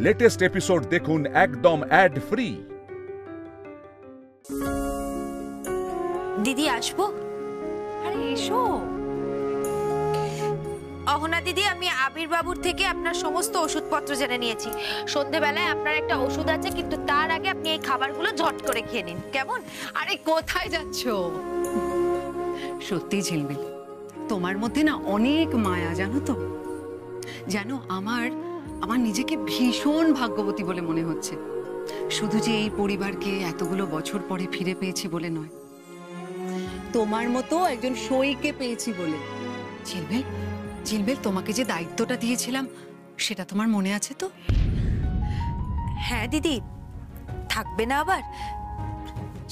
Latest episode দেখুন একদম add free. দিদি আসবো? আরে এসো। অহনা দিদি, আমি আবির বাবুর থেকে আপনার সমস্ত ওষুধপত্র জেনে নিয়েছি। সন্ধেবেলায় আপনার একটা ওষুধ আছে, কিন্তু তার আগে আপনি এই খাবারগুলো ঝট করে খেয়ে নিন, কেমন? আরে কোথায় যাচ্ছো? সত্যি ঝিলমিল, তোমার মধ্যে না অনেক মায়া, জানো তো। জানো, আমার নিজেকে ভীষণ ভাগ্যবতী বলে মনে হচ্ছে। শুধু যে এই পরিবারকে এতগুলো বছর পরে ফিরে পেয়েছি বলে নয়, তোমার মতো একজন সইকে পেয়েছি বলে। ঝিলমিল, তোমাকে যে দায়িত্বটা দিয়েছিলাম সেটা তোমার মনে আছে তো? হ্যাঁ দিদি, থাকবে না আবার?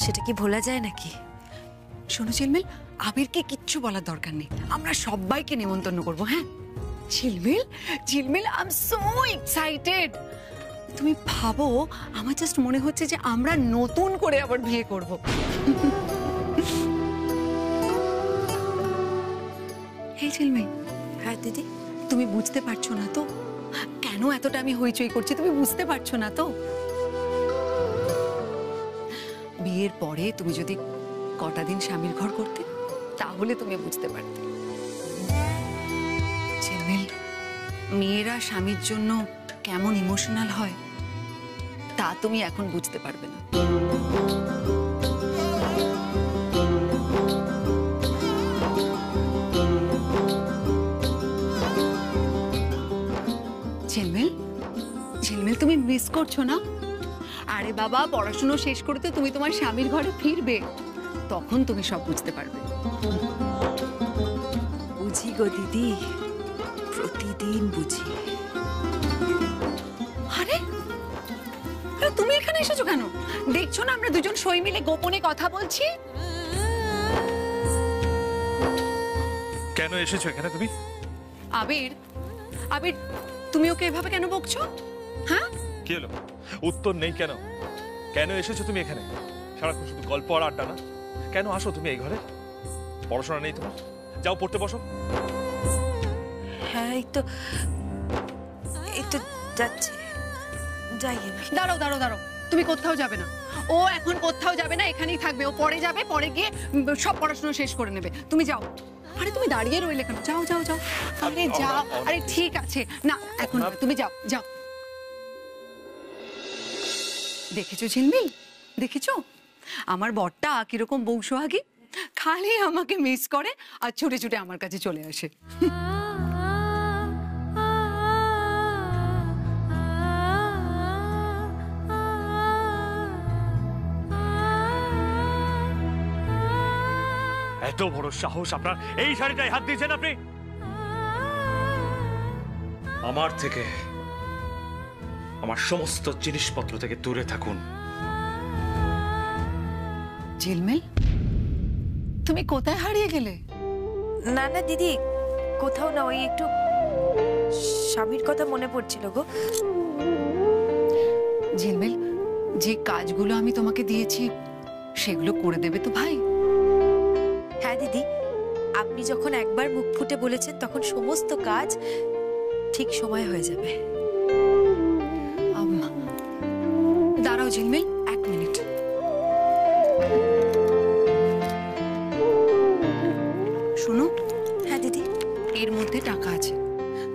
সেটা কি ভোলা যায় নাকি? শোনো ঝিলমিল, আবিরকে কিচ্ছু বলার দরকার নেই, আমরা সবাইকে নিমন্ত্রণ করবো। হ্যাঁ ঝিলমিল, আই এম সো এক্সাইটেড। তুমি ভাবো, আমার জাস্ট মনে হচ্ছে যে আমরা নতুন করে আবার বিয়ে করব। এই ঝিলমিল। হ্যাঁ দিদি। তুমি বুঝতে পারছো না তো কেন এতটা আমি হইচই করছি? তুমি বুঝতে পারছো না তো? বিয়ের পরে তুমি যদি কটা দিন স্বামীর ঘর করতে, তাহলে তুমি বুঝতে পারতে। ঝিলমিল, মেয়েরা স্বামীর জন্য কেমন ইমোশনাল হয় তা তুমি এখন বুঝতে পারবে না। ঝিলমিল, তুমি মিস করছো না? আরে বাবা, পড়াশোনা শেষ করে তো তুমি তোমার স্বামীর ঘরে ফিরবে, তখন তুমি সব বুঝতে পারবে। বুঝি গো দিদি, প্রতিদিন বুঝি। আরে তুমি এখানে এসেছো কেন? দেখছো না আমরা দুজন সই মিলে গোপনে কথা বলছি? কেন এসেছো এখানে তুমি? আবির, তুমি ওকে এভাবে কেন বকছো? হ্যাঁ, কি হলো? উত্তর নেই কেন? কেন এসেছো তুমি এখানে? সারাক্ষণ শুধু গল্প আর আড্ডা না? কেন আসো তুমি এই ঘরে? পড়াশোনা নেই তোমার? যাও পড়তে বসো। হ্যাঁ, এই তো যাচ্ছে। যাই আমি। দাঁড়াও, তুমি কোথাও যাবে না। ও এখন কোথাও যাবে না, এখানেই থাকবে। ও পরে যাবে, পরে গিয়ে সব পড়াশোনা শেষ করে নেবে। তুমি যাও। আরে তুমি দাঁড়িয়ে রইলে কেন? যাও। আরে যাও। আরে ঠিক আছে না, এখন তুমি যাও। দেখেছো ঝিলমিল, দেখেছো আমার বরটা কিরকম বংশোয়াগী? খালি আমাকে মিস করে আর ছুটে ছুটে আমার কাছে চলে আসে। এত বড় সাহস আপনার! এই শাড়িটায় হাত দিয়েছেন আপনি? আমার থেকে, আমার সমস্ত জিনিসপত্র থেকে দূরে থাকুন। ঝিলমিল, তুমি কোথায় হারিয়ে গেলে? না দিদি, কোথাও না, ওই একটু স্বামীর কথা মনে পড়ছিল গো। ঝিলমিল, যে কাজগুলো আমি তোমাকে দিয়েছি সেগুলো করে দেবে তো ভাই? হ্যাঁ দিদি, আপনি যখন একবার মুখ ফুটে বলেছেন তখন সমস্ত কাজ ঠিক সময় হয়ে যাবে। দাঁড়াও ঝিলমিল, 1 মিনিট। শোনো। হ্যাঁ দিদি। এর মধ্যে টাকা আছে,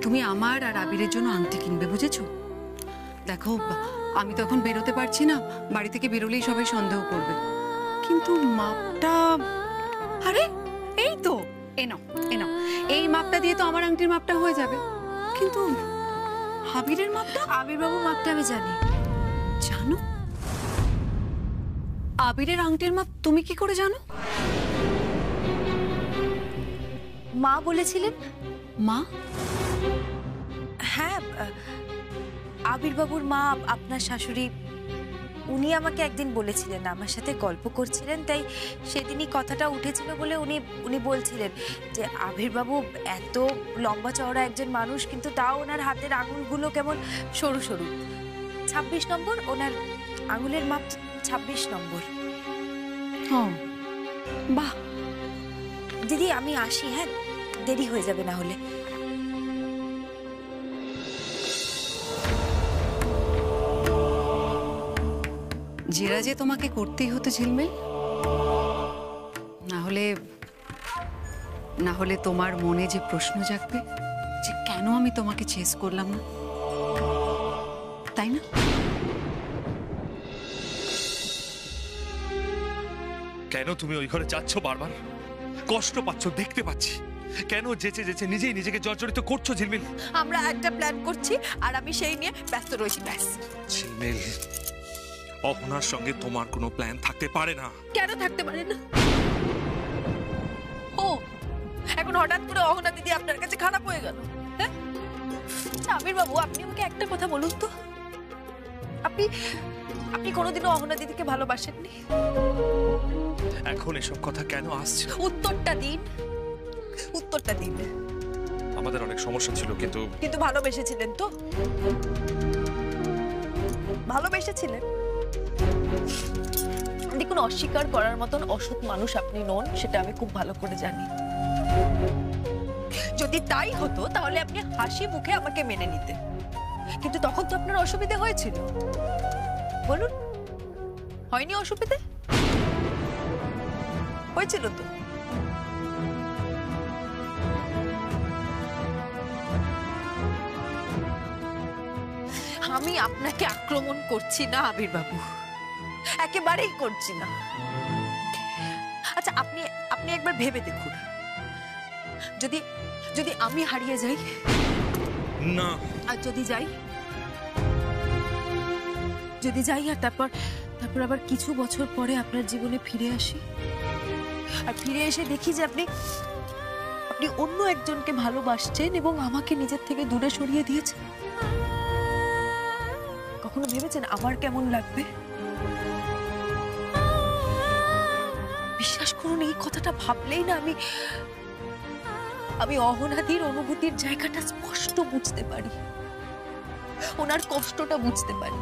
তুমি আমার আর আবিরের জন্য আংটি কিনবে, বুঝেছো? দেখো, আমি তো এখন বেরোতে পারছি না, বাড়ি থেকে বেরোলেই সবাই সন্দেহ করবে। কিন্তু মাপটা, আরে এই তো, এ নাও। এই মাপটা দিয়ে তো আমার আংটির মাপটা হয়ে যাবে। কিন্তু আবিরের মাপটা? আবির বাবুর মাপটা আমি জানি। জানো? আবিরের আংটির মাপ তুমি কি করে জানো? মা বলেছিলেন। মা? হ্যাঁ, আবির বাবুর মা, আপনার শাশুড়ি, উনি আমাকে একদিন বলেছিলেন, আমার সাথে গল্প করছিলেন, তাই সেদিনই কথাটা উঠেছিল বলে উনি বলছিলেন যে আবির বাবু এত লম্বা চওড়া একজন মানুষ, কিন্তু তাও ওনার হাতের আঙুলগুলো কেমন সরু সরু। 26 নম্বর ওনার আঙুলের মাপ, 26 নম্বর। হ্যাঁ, বাহ। দিদি আমি আসি, হ্যাঁ, দেরি হয়ে যাবে না হলে। জেরা যে তোমাকে করতেই হতো ঝিলমিল, না হলে তোমার মনে যে প্রশ্ন জাগবে যে কেন আমি তোমাকে চেস করলাম না, তাই না? কেন তুমি ওই ঘরে যাচ্ছ বারবার? কষ্ট পাচ্ছ দেখতে পাচ্ছি। কেন যেচে যেচে নিজেই নিজেকে জর্জরিত করছো ঝিলমিল? আমরা একটা প্ল্যান করছি আর আমি সেই নিয়ে ব্যস্ত রয়েছি, ব্যাস। ঝিলমিল, অহনার সঙ্গে তোমার কোনো প্ল্যান থাকতে পারে না। কেন থাকতে পারে না? ও এখন হঠাৎ করে অহনা দিদি আপনার কাছে খারাপ হয়ে গেল? হ্যাঁ আবির বাবু, আপনি আমাকে একটা কথা বলুন তো, আপনি কোনোদিনও অহনা দিদিকে ভালোবাসেননি? এখন এসব কথা কেন আসছে? উত্তরটা দিন, উত্তরটা দিন। আমাদের অনেক সমস্যা ছিল, কিন্তু ভালোবেসেছিলেন তো? ভালোবেসেছিলেন। দেখুন, অস্বীকার করার মতন অসৎ মানুষ আপনি নন, সেটা আমি খুব ভালো করে জানি। যদি তাই হতো তাহলে আপনি হাসি মুখে আমাকে মেনে নিতে, কিন্তু তখন তো আপনার অসুবিধা হয়েছিল। বলুন, হয়নি? অসুবিধে হয়েছিল তো। আমি আপনাকে আক্রমণ করছি না আবির বাবু, একেবারেই করছি না। আচ্ছা, আপনি একবার ভেবে দেখুন, যদি আমি হারিয়ে যাই না, আর যদি যাই আর তারপর আবার কিছু বছর পরে আপনার জীবনে ফিরে আসি, আর ফিরে এসে দেখি যে আপনি অন্য একজনকে ভালোবাসছেন এবং আমাকে নিজের থেকে দূরে সরিয়ে দিয়েছেন, কখনো ভেবেছেন আমার কেমন লাগবে? বিশ্বাস করুন, এই কথাটা ভাবলেই না আমি অহনাদির অনুভূতির জায়গাটা স্পষ্ট বুঝতে পারি, ওনার কষ্টটা বুঝতে পারি।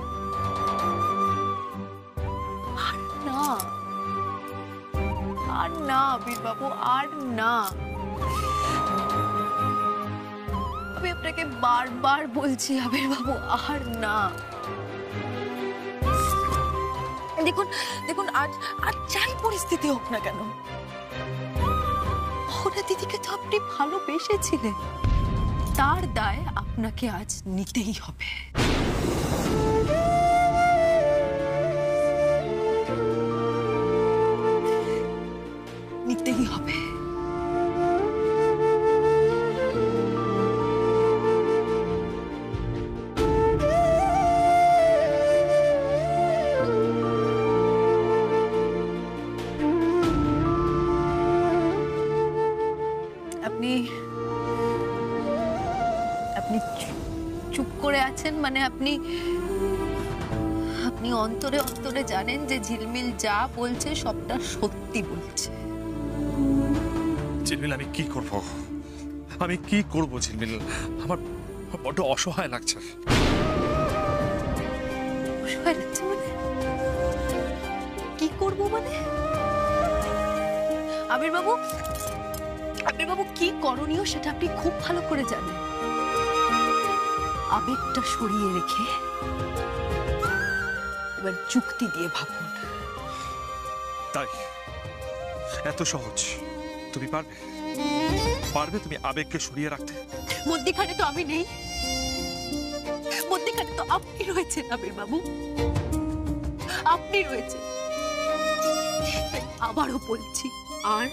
আর না আবির বাবু, আর না। আমি আপনাকে বারবার বলছি আবির বাবু, আর না। দেখুন আজ যাই পরিস্থিতি হোক না কেন, অহনা দিদিকে তো আপনি ভালোবেসেছিলেন, তার দায় আপনাকে আজ নিতেই হবে। নিতেই হবে। আপনি চুপ করে আছেন, মানে আপনি অন্তরে অন্তরে জানেন যে ঝিলমিল যা বলছে সবটা সত্যি বলছে। ঝিলমিল, আমি কি করব ঝিলমিল? আমার বড্ড অসহায় লাগছে। অসহায় লাগছে মানে? কি করব মানে? আবির বাবু কি করণীয় সেটা আপনি খুব ভালো করে জানেন। আবেগটা সরিয়ে রেখে এবার যুক্তি দিয়ে ভাবুন। তাই এত সহজ? তুমি পারবে তুমি আবেগকে সরিয়ে রাখতে? মধ্যখানে তো আমি নেই, মধ্যখানে তো আপনি রয়েছেন আবির বাবু, আপনি রয়েছেন। আবারও বলছি, আর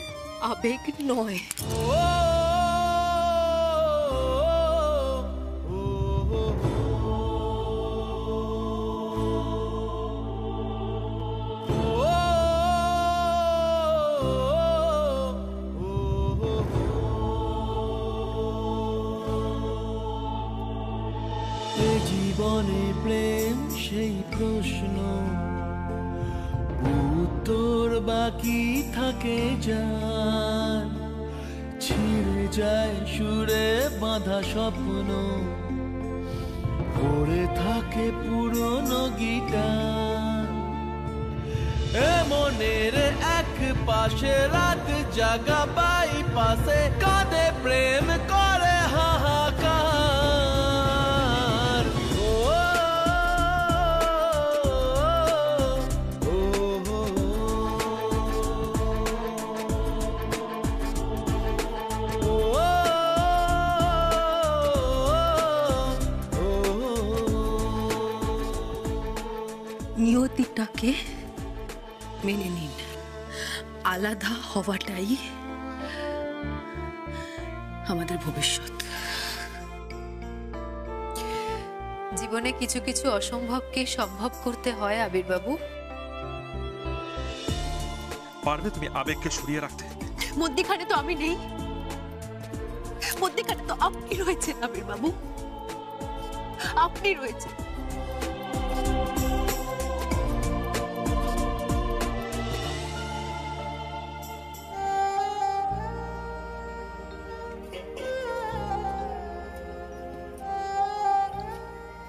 আবেগ নয়। জীবনে প্রেম সেই প্রশ্ন, উত্তর বাকি থাকে যার, ছিঁড়ে যায় সুরে বাঁধা স্বপ্ন, পড়ে থাকে পুরনো গিটার। মনের এক পাশে রাত জাগা, বাই পাশে কাঁদে প্রেম করে হাহাকার। নিয়তিটাকে মেনে নিন। আলাদা হওয়াটাই আমাদের ভবিষ্যৎ। জীবনে কিছু কিছু অসম্ভবকে সম্ভব করতে হয় আবির্বাবু। পারবে তুমি আবেগকে সরিয়ে রাখতে? মধ্যিখানে তো আমি নেই, মধ্যিখানে তো আপনি রয়েছেন আবির্বাবু, আপনি রয়েছেন।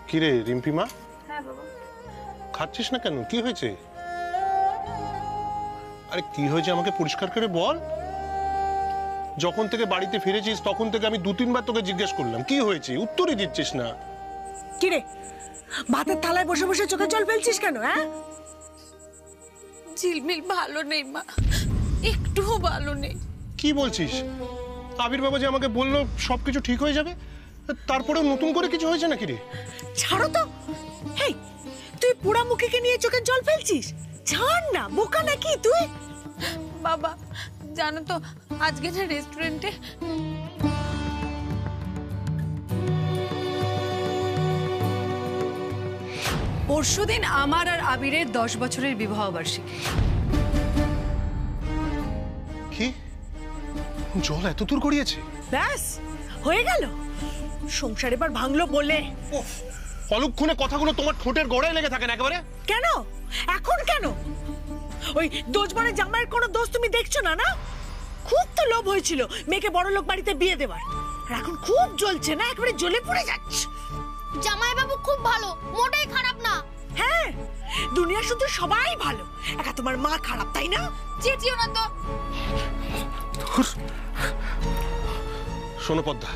কিরে রিম্পি মা? খাচ্ছিস না কেন? কি হয়েছে? আরে কি হয়েছে আমাকে পরিষ্কার করে বল। যখন থেকে বাড়িতে ফিরেছিস তখন থেকে আমি 2-3 বার তোকে জিজ্ঞেস করলাম কি হয়েছে, উত্তরই দিচ্ছিস না। কিরে ভাতের থালায় বসে বসে চোখে জল ফেলছিস কেন? হ্যাঁ, ঝিলমিল ভালো নেই মা, একটুও ভালো নেই। কি বলছিস? আবির বাবা যে আমাকে বললো সবকিছু ঠিক হয়ে যাবে, তারপরেও নতুন করে কিছু হয়েছে নাকি রে? ছাড়ো তো। হেই, তুই পুরা মুখীকে নিয়ে চোখে জল ফেলছিস? ছাড় না, বোকা নাকি তুই? বাবা জানো তো আজকে না রেস্টুরেন্টে পরশুদিন আমার আর আবিরের 10 বছরের বিবাহ বার্ষিকী। কি জল এত দূর গড়িয়েছে? ব্যাস হয়ে গেল, সংসার এবার ভাঙলো বলে। অলক্ষণে কথাগুলো তোমার ঠোঁটের গোড়ায় লেগে থাকে না একেবারে? কেন এখন কেন? ওই দোজবারে জামাইয়ের কোনো দোষ তুমি দেখছো না? না, খুব তো লোভ হয়েছিল মেয়েকে বড় লোক বাড়িতে বিয়ে দেওয়ার, আর এখন খুব জ্বলছে না, একেবারে জ্বলে পড়ে যাচ্ছে। জামাইবাবু খুব ভালো, মোটেই খারাপ না। হ্যাঁ, দুনিয়া শুধু সবাই ভালো, একা তোমার মা খারাপ, তাই না? চেঁচিও না তো। শোনো পদ্মা,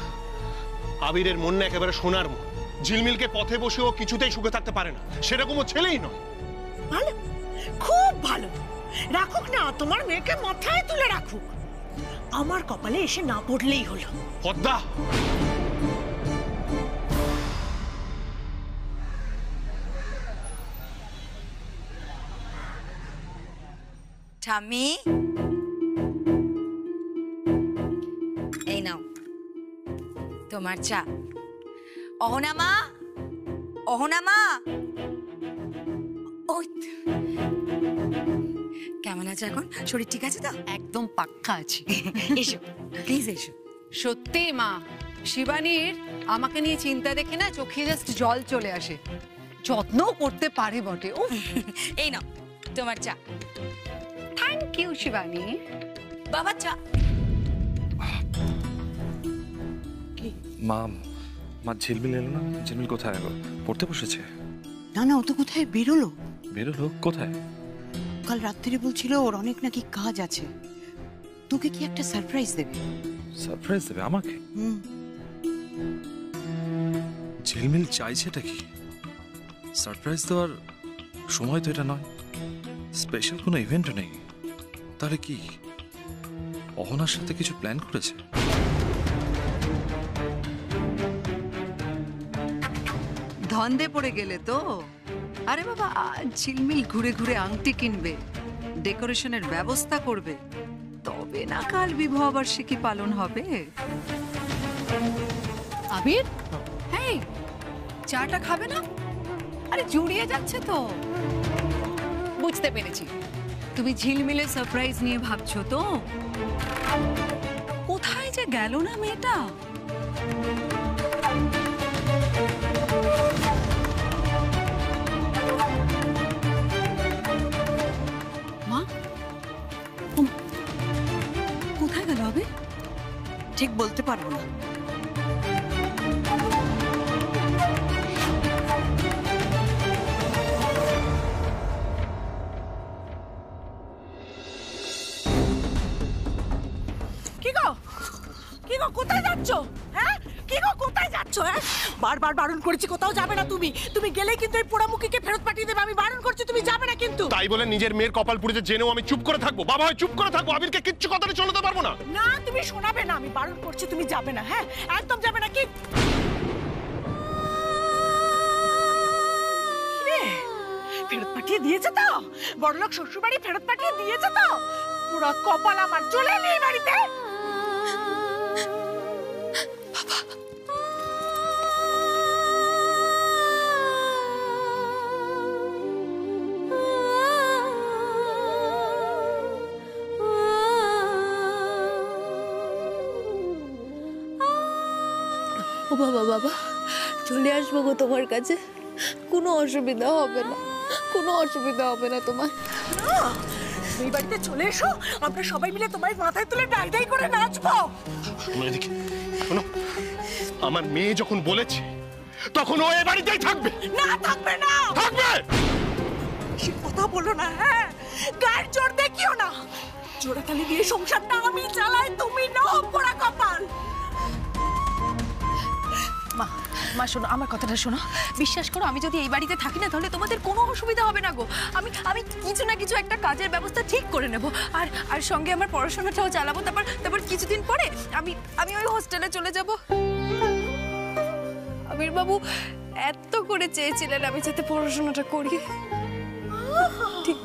আবিরের মন না একেবারে সোনার মন। ঝিলমিলকে পথে বসে ও কিছুতেই সুখে থাকতে পারে না, সেরকম ও ছেলেই নয়। ভালো, খুব ভালো, রাখুক না, তোমার মেয়েকে মাথায় তুলে রাখুক, আমার কপালে এসে না পড়লেই হলো। পদ্মা, ঠাম্মি এই নাও তোমার চা। অহনা মা, অহনা মা, ওই কেমন আছে এখন? শরীর ঠিক আছে তো? একদম পাক্কা আছি। এসো প্লিজ এসো। সত্যি মা, শিবানীর আমাকে নিয়ে চিন্তা দেখে না চোখে জাস্ট জল চলে আসে। যত্ন করতে পারে বটে। ও এই নাও তোমার চা। Thank you Shivani. বাবা চা। মা, মা ঝিলমিল এলো না? ঝিলমিল কোথায় এলো? পড়তে বসেছে? না না, ও তো কোথায় বেরোলো। বেরোলো কোথায়? কাল রাত্রিরে বলছিল ওর অনেক নাকি কাজ আছে, তোকে কি একটা সারপ্রাইজ দেবে। সারপ্রাইজ দেবে আমাকে? ঝিলমিল চাইছেটা কি? সারপ্রাইজ দেওয়ার সময় তো এটা নয়, স্পেশাল কোনো ইভেন্টও নেই। তাহলে কি অহনার সাথে কিছু প্ল্যান করেছে? ধন্দে পড়ে গেলে তো। আরে বাবা, ঝিলমিল ঘুরে ঘুরে আংটি কিনবে, ডেকোরেশনের ব্যবস্থা করবে, তবে না কাল বিবাহ বার্ষিকী পালন হবে। আবির, হেই, চাটা খাবে না? আরে জুড়িয়ে যাচ্ছে তো। বুঝতে পেরেছি, তুমি ঝিলমিলের সারপ্রাইজ নিয়ে ভাবছো তো। কোথায় যে গেল না মেয়েটা? মা, কোথায় গেল হবে? ঠিক বলতে পারবো না। কি গো, কি গো, কোথায় যাচ্ছ? হ্যাঁ, কি গো, কোথায় যাচ্ছ? হ্যাঁ, বারবার বারণ করেছি কোথাও যাবে না তুমি। তুমি গেলেই কিন্তু এই পোড়ামুখীকে ফেরত পাঠিয়ে দেবে। আমি বারণ করছি, তুমি যাবে না কিন্তু। তাই বলে নিজের মেয়ের কপাল পুড়েছে জেনেও আমি চুপ করে থাকবো? বাবা হয় চুপ করে থাকবো, আবিরকে কিচ্ছু কথাটা চলতে পারবো না। না, তুমি শোনাবে না, আমি বারণ করছি, তুমি যাবে না। হ্যাঁ, একদম যাবে না। কি রে, ফেরত পাঠিয়ে দিয়েছে তো? বড়লোক শ্বশুর বাড়ি ফেরত পাঠিয়ে দিয়েছে তো? পুরো কপাল আমার, চলে এলি এই বাড়িতে। ও বাবা, বাবা চলে আসবো গো তোমার কাছে, কোনো অসুবিধা হবে না, কোনো অসুবিধা হবে না তোমার। এই বাড়িতে চলে এসো, আমরা সবাই মিলে তোমার মাথায় তুলে ডাই ডাই করে নাচবো। এদিকে শোনো, আমার মেয়ে যখন বলেছে তখন ও এ বাড়িতেই থাকবে। না, থাকবে না। থাকবে। সে কথা বলো না, হ্যাঁ গায়ের জোর দেখিও না। জোড়াতালি দিয়ে সংসারটা আমি চালাই, তুমি নও পোড়া কপাল। মা শোনো, আমার কথাটা শোনো, বিশ্বাস করো আমি যদি এই বাড়িতে থাকি না তাহলে তোমাদের কোনো অসুবিধা হবে না গো। আমি কিছু না কিছু একটা কাজের ব্যবস্থা ঠিক করে নেব, আর সঙ্গে আমার পড়াশোনাটাও চালাবো। তারপর কিছুদিন পরে আমি ওই হোস্টেলে চলে যাব। আবির বাবু এত করে চেয়েছিলেন আমি যাতে পড়াশোনাটা করি, ঠিক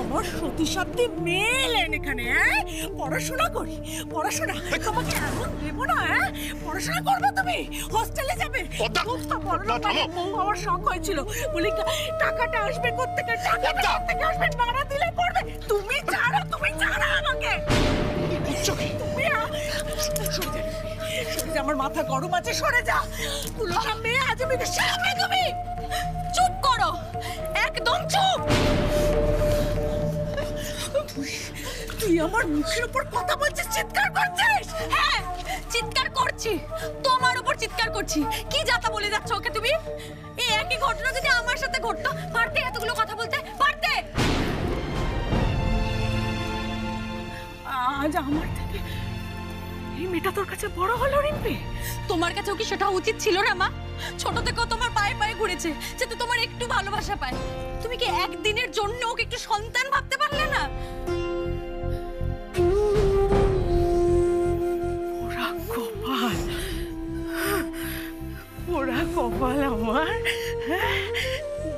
আমার সতী সাধ্যে মেলেন এখানে। পড়াশোনা করি, পড়াশোনা তোমাকে এমন দেবো না। পড়াশোনা করবে তুমি, হোস্টেলে যাবে। আমার শখ হয়েছিল, বলি টাকাটা আসবে কোত্থেকে, টাকাটা কোত্থেকে আসবে, ভাড়া দিলে পড়বে। তুমি ছাড়ো, তুমি ছাড়ো আমাকে। তুমি সরে যা, আমার মাথা গরম আছে, সরে যা। কুলোটা মেয়ে আজ আমি সামনে। তুমি চুপ করো, একদম চুপ। তুই আমার মুখের উপর কথা বলছিস, চিৎকার করছিস? হ্যাঁ চিৎকার করছি, তোমার উপর চিৎকার করছি। কি যাতা বলে যাচ্ছ ওকে তুমি? এই একই ঘটনা যদি আমার সাথে ঘটতো পারতে এতগুলো কথা বলতে পারতে? আজ আমার থেকে এই মেয়েটা তোর কাছে বড় হলো রিম্পি। তোমার কাছেও কি সেটা উচিত ছিল না মা? ছোট থেকেও তোমার পায়ে পায়ে ঘুরেছে যাতে তোমার একটু ভালোবাসা পায়। তুমি কি একদিনের জন্য ওকে একটু সন্তান ভাবতে পারলে না? ওরা কপাল, ওরা কপাল আমার,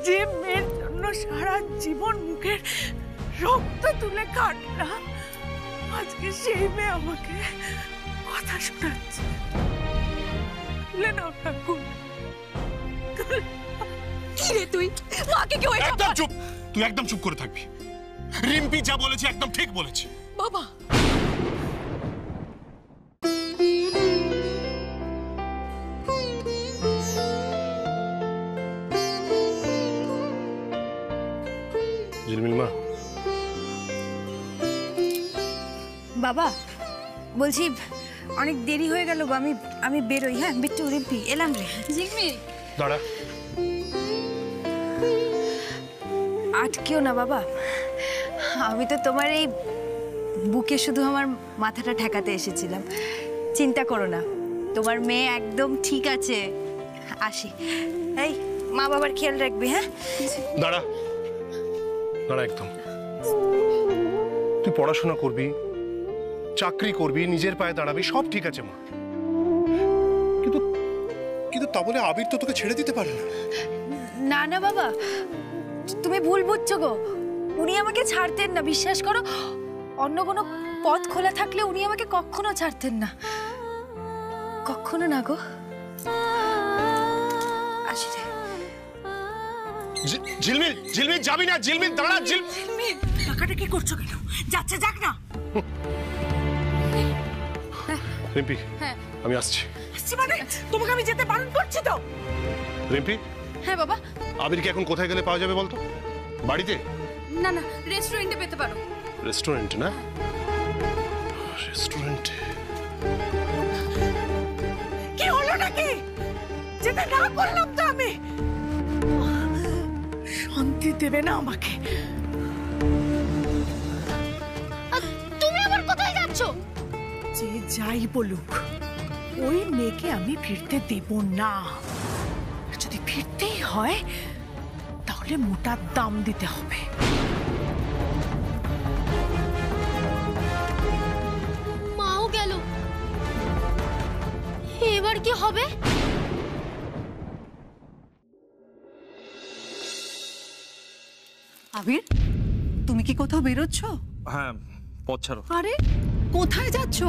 যে মেয়ের জন্য সারা জীবন মুখের রক্ত তুলে কাটলাম, আজকে সেই মেয়ে আমাকে কথা শোনাচ্ছে। কি রে তুই? মাকে কি ওইটা? একদম চুপ, তুই একদম চুপ করে থাকবি। রিম্পি যা বলেছে একদম ঠিক বলেছে। বাবা ঝিলমিল মা। বাবা বলছি অনেক দেরি হয়ে গেল গো, আমি বেরোই। হ্যাঁ বিট্টু, রিম্পি এলাম রে। ঝিলমিল দাঁড়া, আটকেও না বাবা, আমি তো তোমার এই বুকে শুধু আমার মাথাটা ঠেকাতে এসেছিলাম। চিন্তা করো না, তোমার মেয়ে একদম ঠিক আছে। আসি, এই মা বাবার খেয়াল রাখবি। হ্যাঁ দাঁড়া দাঁড়া, একদম। তুই পড়াশোনা করবি, চাকরি করবি, নিজের পায়ে দাঁড়াবি, সব ঠিক আছে মা, কিন্তু কিন্তু তা বলে আবির তো তোকে ছেড়ে দিতে পারে না। না না বাবা, তুমি ভুল বুঝছো গো। উনি আমাকে ছাড়তেন না, বিশ্বাস করো। অন্য কোনো পথ খোলা থাকলে উনি আমাকে কখনো ছাড়তেন না, কখনো না গো। আসি রে। ঝিলমিল, ঝিলমিল যাবি না, ঝিলমিল দাঁড়া। ঝিলমিল টাকাটা কি করছো কেন? যাচ্ছে যাক না। রিম্পি আমি আসছি। মানে তোমাকে আমি যেতে বারণ করছি তো। রিম্পি। হ্যাঁ বাবা। আবিরকে এখন কোথায় গেলে পাওয়া যাবে বলতো? বাড়িতে? না না, রেস্টুরেন্টে পেতে পারো। রেস্টুরেন্ট না? রেস্টুরেন্টে কি হলো নাকি? যেতে না করলাম তো আমি। শান্তি দেবে না আমাকে। তুমি আবার কোথায় যাচ্ছ? যে যাই বলুক, ওই মেয়েকে আমি ফিরতে দেব না। যদি ফিরতেই হয় তাহলে মোটা দাম দিতে হবে। মাও গেল, এবার কি হবে? আবির, তুমি কি কোথাও বেরোচ্ছ? হ্যাঁ, পথ ছাড়ো। আরে কোথায় যাচ্ছ?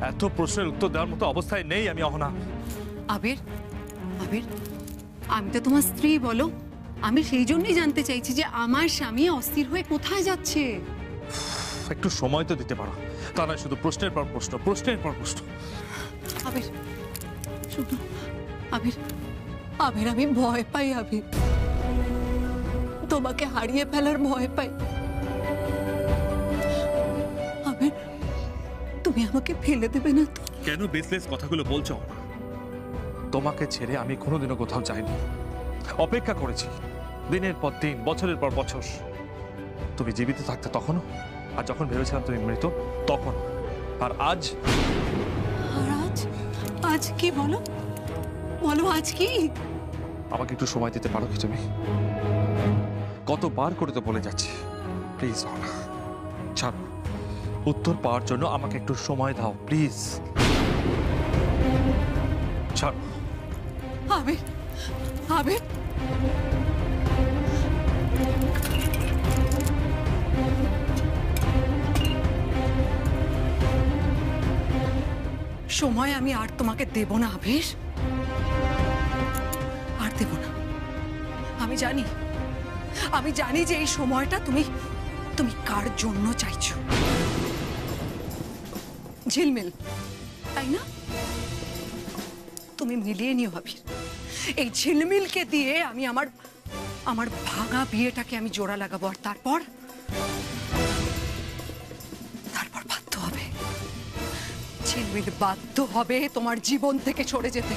এত প্রশ্নের উত্তর দেওয়ার মতো অবস্থায় নেই আমি অহনা। আবির, আবির, আমি তো তোমার স্ত্রী, বলো। আমি সেই জন্যই জানতে চাইছি যে আমার স্বামী অস্থির হয়ে কোথায় যাচ্ছে। একটু সময় তো দিতে পারো, তা নয় শুধু প্রশ্নের পর প্রশ্ন, প্রশ্নের পর প্রশ্ন। আবির শুনো, আবির, আবির, আমি ভয় পাই। আবির, তোমাকে হারিয়ে ফেলার ভয় পাই। আবির, তুমি আমাকে ফেলে দেবে না তো? কেন বেসলেস কথাগুলো বলছো? তোমাকে ছেড়ে আমি কোনোদিনও কোথাও যাইনি, অপেক্ষা করেছি দিনের পর দিন, বছরের পর বছর। তুমি জীবিত থাকতে তখনও, আর যখন ভেবেছিলাম তুমি মৃত তখন। আর আজ? আর আজ? আজ কি? বলো, বলো, আজ কি? আমাকে একটু সময় দিতে পারো কি তুমি? কতবার করে তো বলে যাচ্ছি, প্লিজ অহনা, ছাড়ো। উত্তর পাওয়ার জন্য আমাকে একটু সময় দাও, প্লিজ। ছাড়ো। আবির, আবির, সময় আমি আর তোমাকে দেব না আবির, আর দেব না। আমি জানি, আমি জানি যে এই সময়টা তুমি তুমি কার জন্য চাইছো। ঝিলমিল, তাই না? তুমি মিলিয়ে নিও আবির। এই ঝিলমিলকে দিয়ে আমি আমার আমার ভাঙা বিয়েটাকে আমি জোড়া লাগাবো, আর তারপর বাধ্য হবে, ঝিলমিল বাধ্য হবে তোমার জীবন থেকে সরে যেতে।